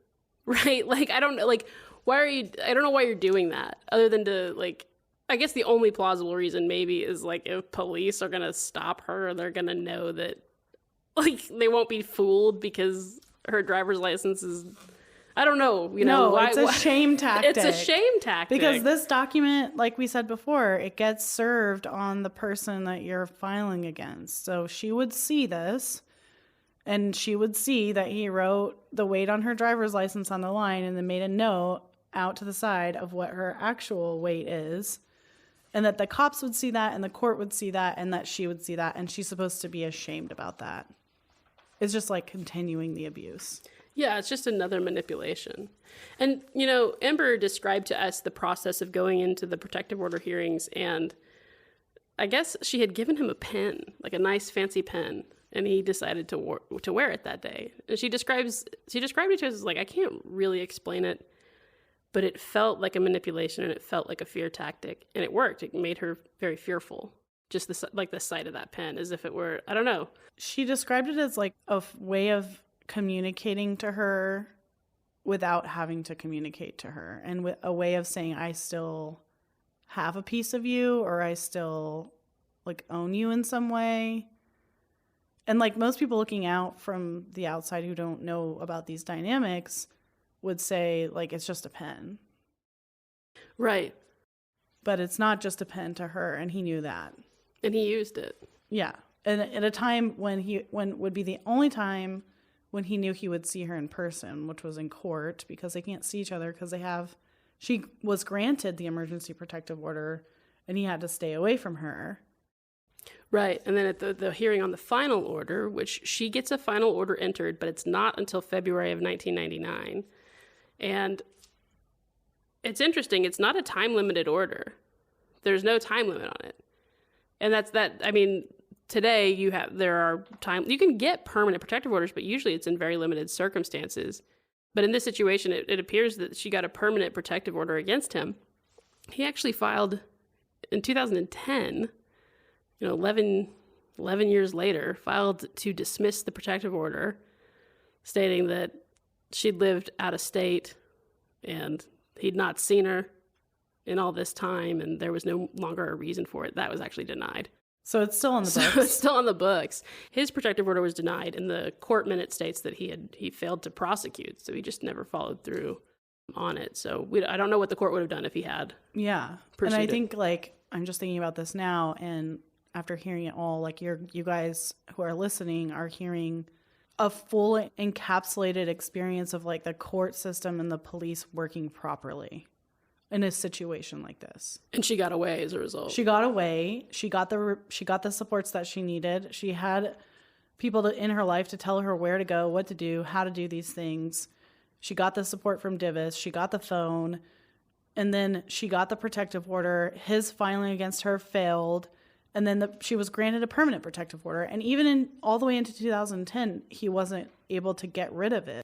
Right? Like, I don't know, like, I don't know why you're doing that, other than to, like, I guess the only plausible reason maybe is, like, if police are going to stop her, they're going to know that, like, they won't be fooled because her driver's license is, I don't know, it's a shame tactic. It's a shame tactic. Because this document, like we said before, it gets served on the person that you're filing against. So she would see this, and she would see that he wrote the weight on her driver's license on the line and then made a note out to the side of what her actual weight is. And that the cops would see that, and the court would see that, and that she would see that, and she's supposed to be ashamed about that. It's just like continuing the abuse. Yeah, it's just another manipulation. And, Amber described to us the process of going into the protective order hearings, and I guess she had given him a pen, like a nice fancy pen, and he decided to wear it that day. And she described it to us as like, I can't really explain it, but it felt like a manipulation, and it felt like a fear tactic, and it worked. It made her very fearful. Just the sight of that pen, as if it were, I don't know. She described it as like a way of communicating to her without having to communicate to her, and with a way of saying, I still have a piece of you, or I still like own you in some way. And like most people looking out from the outside who don't know about these dynamics would say, like, it's just a pen. Right. But it's not just a pen to her, and he knew that. And he used it. Yeah. And at a time when would be the only time when he knew he would see her in person, which was in court, because they can't see each other because she was granted the emergency protective order, and he had to stay away from her. Right. And then at the hearing on the final order, which she gets a final order entered, but it's not until February of 1999. And it's interesting. It's not a time-limited order. There's no time limit on it. And today you can get permanent protective orders, but usually it's in very limited circumstances. But in this situation, it appears that she got a permanent protective order against him. He actually filed in 2010, 11 years later, filed to dismiss the protective order, stating that she'd lived out of state and he'd not seen her in all this time, and there was no longer a reason for it. That was actually denied. So it's still on the books. So it's still on the books. His protective order was denied, and the court minute states that he failed to prosecute, so he just never followed through on it. So I don't know what the court would have done if he had. Yeah. Proceeded. And I think, like, I'm just thinking about this now, and after hearing it all, like, you guys who are listening are hearing a full encapsulated experience of, like, the court system and the police working properly in a situation like this. And she got away as a result. She got away. She got the supports that she needed. She had people in her life to tell her where to go, what to do, how to do these things. She got the support from Divis. She got the phone. And then she got the protective order. His filing against her failed. And then she was granted a permanent protective order. And even all the way into 2010, he wasn't able to get rid of it.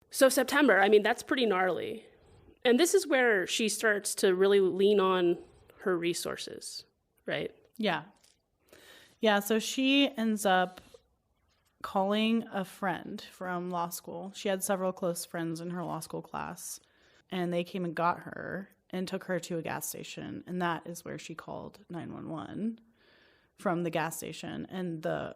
So September, that's pretty gnarly. And this is where she starts to really lean on her resources, right? Yeah. Yeah, so she ends up calling a friend from law school. She had several close friends in her law school class, and they came and got her and took her to a gas station. And that is where she called 911 from the gas station. And the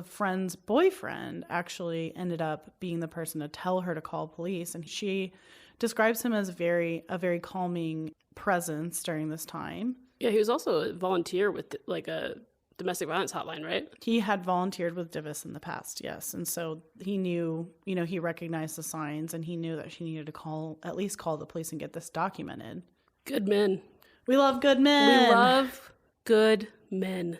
friend's boyfriend actually ended up being the person to tell her to call police. And she describes him as a very calming presence during this time. Yeah, he was also a volunteer with like a domestic violence hotline, right? He had volunteered with Divis in the past, yes. And so he knew, he recognized the signs, and he knew that she needed to at least call the police and get this documented. Good men. We love good men. We love good men.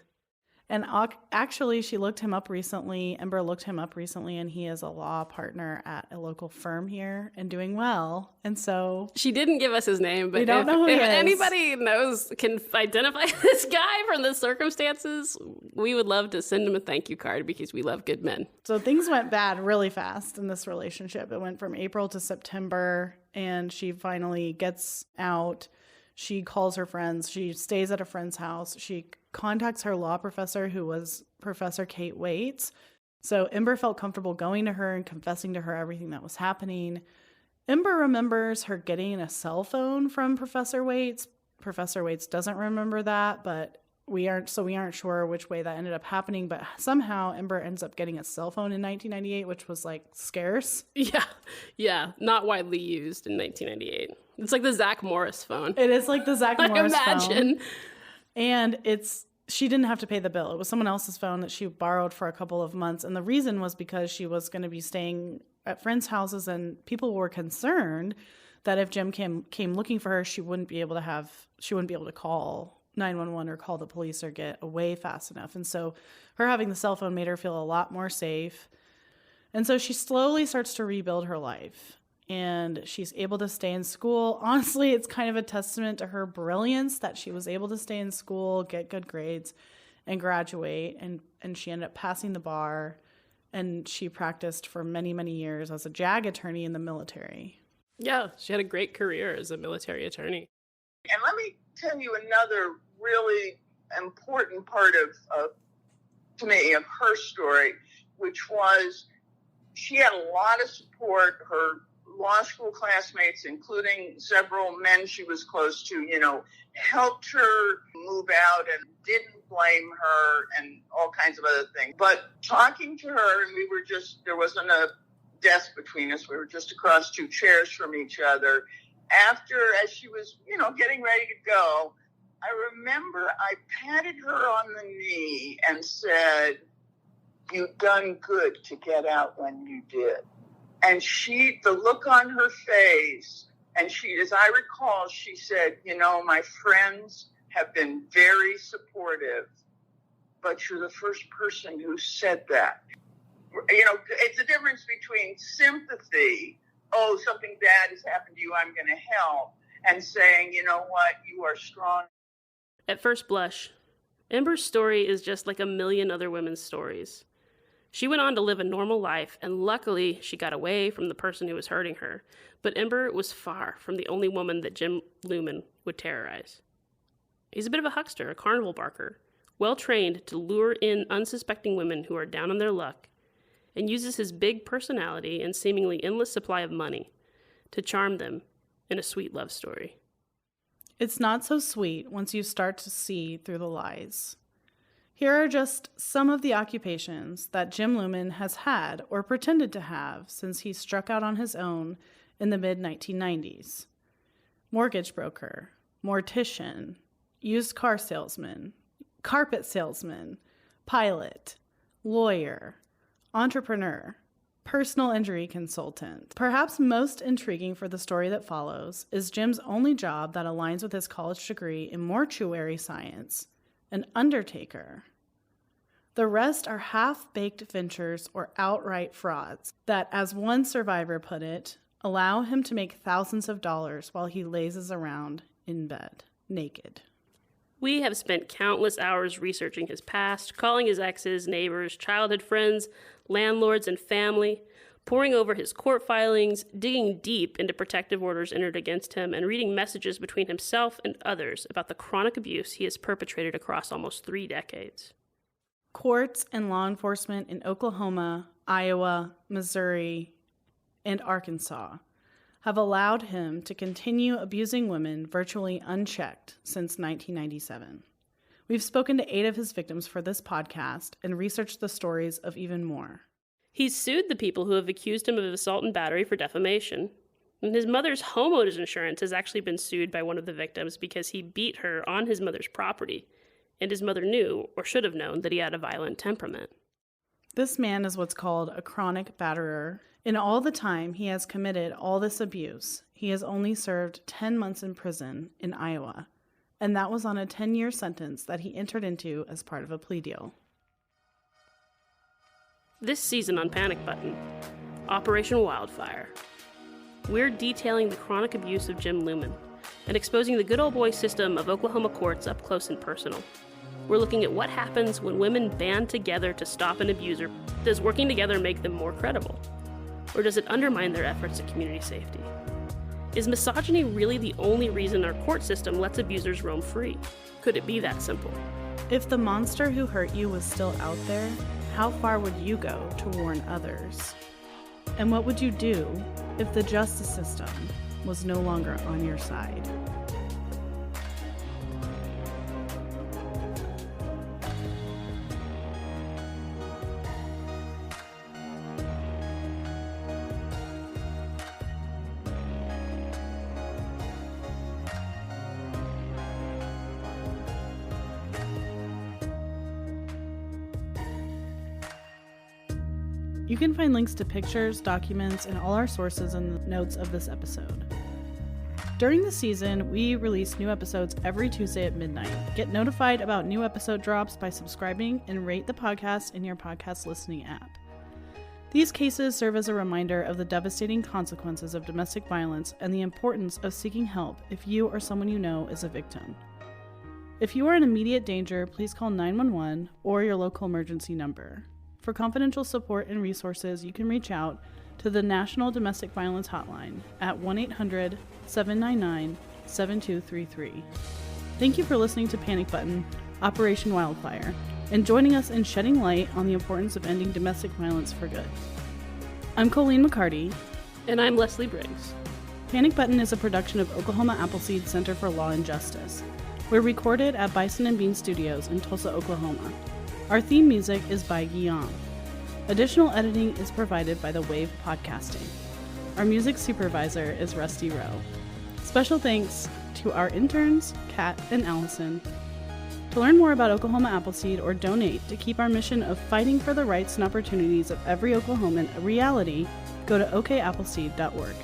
And actually, she looked him up recently. Ember looked him up recently, and he is a law partner at a local firm here and doing well. And so she didn't give us his name, but we don't know who he is. Anybody can identify this guy from the circumstances, we would love to send him a thank you card because we love good men. So things went bad really fast in this relationship. It went from April to September, and she finally gets out. She calls her friends. She stays at a friend's house. She contacts her law professor, who was Professor Kate Waits. So Ember felt comfortable going to her and confessing to her everything that was happening. Ember remembers her getting a cell phone from Professor Waits. Professor Waits doesn't remember that, but we aren't sure which way that ended up happening. But somehow Ember ends up getting a cell phone in 1998, which was like scarce. Yeah, not widely used in 1998. It's like the Zach Morris phone. It is like the Zach Morris Imagine. phone. And she didn't have to pay the bill. It was someone else's phone that she borrowed for a couple of months. And the reason was because she was going to be staying at friends' houses, and people were concerned that if Jim came looking for her, she wouldn't be able to call 911 or call the police or get away fast enough. And so her having the cell phone made her feel a lot more safe. And so she slowly starts to rebuild her life, and she's able to stay in school. Honestly, it's kind of a testament to her brilliance that she was able to stay in school, get good grades, and graduate. And she ended up passing the bar, and she practiced for many, many years as a JAG attorney in the military. Yeah, she had a great career as a military attorney. And let me tell you another really important part to me, of her story, which was she had a lot of support. Her law school classmates, including several men she was close to, helped her move out and didn't blame her and all kinds of other things. But talking to her, and there wasn't a desk between us. We were just across two chairs from each other. As she was, getting ready to go, I remember I patted her on the knee and said, "You've done good to get out when you did." And the look on her face, and as I recall, she said, "My friends have been very supportive, but you're the first person who said that." It's a difference between sympathy, "Oh, something bad has happened to you, I'm going to help," and saying, "You know what, you are strong." At first blush, Ember's story is just like a million other women's stories. She went on to live a normal life, and luckily she got away from the person who was hurting her. But Ember was far from the only woman that Jim Lumen would terrorize. He's a bit of a huckster, a carnival barker, well-trained to lure in unsuspecting women who are down on their luck, and uses his big personality and seemingly endless supply of money to charm them in a sweet love story. It's not so sweet once you start to see through the lies. Here are just some of the occupations that Jim Lumen has had or pretended to have since he struck out on his own in the mid-1990s. Mortgage broker, mortician, used car salesman, carpet salesman, pilot, lawyer, entrepreneur, personal injury consultant. Perhaps most intriguing for the story that follows is Jim's only job that aligns with his college degree in mortuary science, an undertaker. The rest are half-baked ventures or outright frauds that, as one survivor put it, allow him to make thousands of dollars while he lazes around in bed, naked. We have spent countless hours researching his past, calling his exes, neighbors, childhood friends, landlords, and family, poring over his court filings, digging deep into protective orders entered against him, and reading messages between himself and others about the chronic abuse he has perpetrated across almost 3 decades. Courts and law enforcement in Oklahoma, Iowa, Missouri, and Arkansas have allowed him to continue abusing women virtually unchecked since 1997. We've spoken to 8 of his victims for this podcast and researched the stories of even more. He's sued the people who have accused him of assault and battery for defamation. And his mother's homeowner's insurance has actually been sued by one of the victims because he beat her on his mother's property, and his mother knew, or should have known, that he had a violent temperament. This man is what's called a chronic batterer. In all the time he has committed all this abuse, he has only served 10 months in prison in Iowa, and that was on a 10-year sentence that he entered into as part of a plea deal. This season on Panic Button, Operation Wildfire, we're detailing the chronic abuse of Jim Lumen and exposing the good old boy system of Oklahoma courts up close and personal. We're looking at what happens when women band together to stop an abuser. Does working together make them more credible? Or does it undermine their efforts at community safety? Is misogyny really the only reason our court system lets abusers roam free? Could it be that simple? If the monster who hurt you was still out there, how far would you go to warn others? And what would you do if the justice system was no longer on your side? You can find links to pictures, documents, and all our sources in the notes of this episode. During the season, we release new episodes every Tuesday at midnight. Get notified about new episode drops by subscribing and rate the podcast in your podcast listening app. These cases serve as a reminder of the devastating consequences of domestic violence and the importance of seeking help if you or someone you know is a victim. If you are in immediate danger, please call 911 or your local emergency number. For confidential support and resources, you can reach out to the National Domestic Violence Hotline at 1-800-799-7233. Thank you for listening to Panic Button, Operation Wildfire, and joining us in shedding light on the importance of ending domestic violence for good. I'm Colleen McCarty. And I'm Leslie Briggs. Panic Button is a production of Oklahoma Appleseed Center for Law and Justice. We're recorded at Bison and Bean Studios in Tulsa, Oklahoma. Our theme music is by Guillaume. Additional editing is provided by The Wave Podcasting. Our music supervisor is Rusty Rowe. Special thanks to our interns, Kat and Allison. To learn more about Oklahoma Appleseed or donate to keep our mission of fighting for the rights and opportunities of every Oklahoman a reality, go to okappleseed.org.